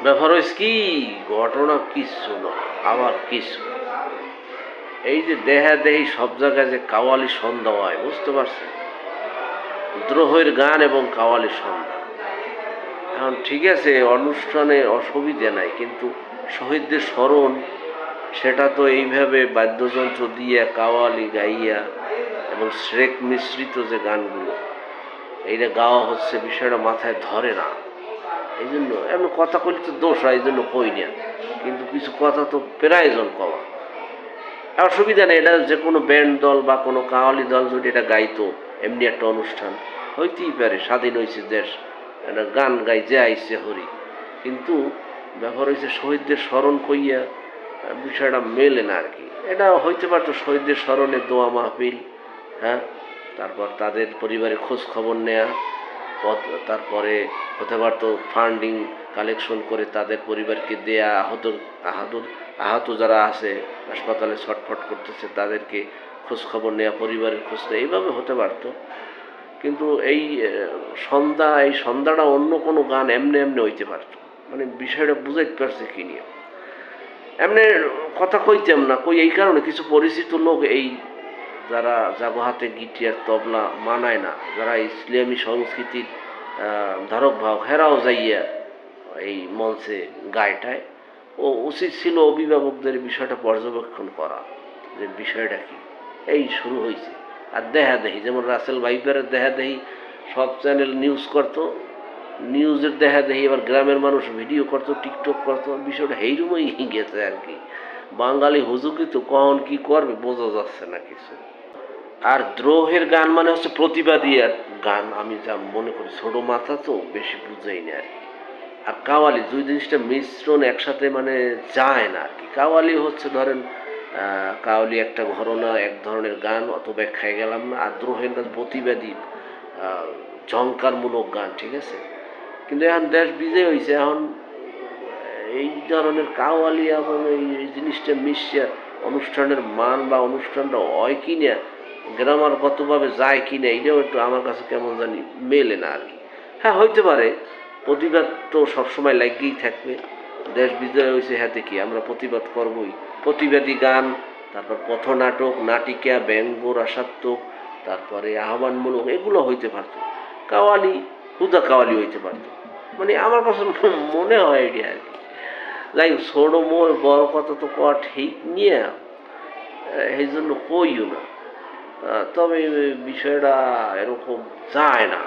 ব্যাপার হয়েছে কি, ঘটনা কিচ্ছু না, আবার কিছু এই যে দেহাদেহি সব জায়গায় যে কাওয়ালি সন্ধ্যা হয়, বুঝতে পারছেন? দ্রোহের গান এবং কাওয়ালি সন্ধ্যা। এখন ঠিক আছে, অনুষ্ঠানে অসুবিধে নাই, কিন্তু শহীদদের স্মরণ সেটা তো এইভাবে বাদ্যযন্ত্র দিয়ে কাওয়ালি গাইয়া এবং শ্রেক মিশ্রিত যে গানগুলো এইটা গাওয়া হচ্ছে, বিষয়টা মাথায় ধরে না। এই জন্য এমন কথা কইলে তো দোষ হয়, এই জন্য কই না, কিন্তু কিছু কথা তো প্রয়োজন কওয়া। অসুবিধা নেই, এটা যে কোনো ব্যান্ড দল বা কোনো কাওয়ালি দল যদি এটা গাইতো, এমনি একটা অনুষ্ঠান হইতেই পারে, স্বাধীন হয়েছে দেশ, একটা গান গাই যে আইসে হরি। কিন্তু ব্যাপার হয়েছে শহীদদের স্মরণ কইয়া বিষয়টা মেলে না আর কি। এটা হইতে পারতো শহীদদের স্মরণে দোয়া মাহফিল, হ্যাঁ, তারপর তাদের পরিবারের খোঁজ খবর নেয়া, তারপরে হতে পারতো ফান্ডিং কালেকশন করে তাদের পরিবারকে দেয়া, আহত আহত যারা আছে হাসপাতালে ছটফট করতেছে তাদেরকে খোঁজ খবর নেওয়া, পরিবারের খোঁজ নেওয়া, এইভাবে হতে পারতো। কিন্তু এই সন্ধ্যাটা অন্য কোনো গান এমনি এমনি হইতে পারতো। মানে বিষয়টা বুঝাইতে পারছে কি নিয়ে এমনি কথা কইতাম না, কই এই কারণে কিছু পরিচিত লোক এই যারা যাবো হাতে গিটার তবলা মানায় না, যারা ইসলামী সংস্কৃতির ধারক ভাগ, হেরাও যাইয়া এই মঞ্চে গায়টায়। ও উচিত ছিল অভিভাবকদের বিষয়টা পর্যবেক্ষণ করা, যে বিষয়টা কি এই শুরু হয়েছে। আর দেহাদেহি, যেমন রাসেল ভাইপারের দেহাদেহি সব চ্যানেল নিউজ করতো, নিউজের দেহাদেহি এবার গ্রামের মানুষ ভিডিও করতো, টিকটক করতো, বিষয়টা হেইরমই গেছে আর কি। বাঙালি হুজুকি তো কখন কি করবে বোঝা যাচ্ছে না কিছু। আর দ্রোহের গান মানে হচ্ছে প্রতিবাদী গান, আমি যা মনে করি, ছোট মাথা তো বেশি বুঝেই না আর কি। আর কাওয়ালি, দুই জিনিসটা মিশ্রণ একসাথে মানে যায় না আর কি। কাওয়ালি হচ্ছে ধরেন কাওয়ালি একটা ঘরনা, এক ধরনের গান, অত ব্যাখ্যায় গেলাম না। আর দ্রোহের গান প্রতিবাদী ঝংকারমূলক গান, ঠিক আছে। কিন্তু এখন দেশ বিজয় হয়েছে, এখন এই ধরনের কাওয়ালি এবং এই জিনিসটা মিশিয়ে অনুষ্ঠানের মান বা অনুষ্ঠানটা হয় কি না, গ্রামারগতভাবে যায় কি না, এটাও একটু আমার কাছে কেমন জানি মেলে না আর কি। হ্যাঁ, হইতে পারে, প্রতিবাদ তো সবসময় লাগিয়েই থাকবে। দেশ বিজয় হয়েছে, হাতে কি আমরা প্রতিবাদ করবই। প্রতিবাদী গান, তারপর পথনাটক, নাটিকা, ব্যঙ্গ, রসাত্মক, তারপরে আহ্বানমূলক, এগুলো হইতে পারতো। কাওয়ালি, হুদা কাওয়ালি হইতে পারতো। মানে আমার কাছে মনে হয় এটি আর কি। যাই হোক, ছোটো মোর বড় কথা তো কওয়া ঠিক নিয়ে, এই জন্য কইও না। তবে বিষয়টা এরকম যায় না।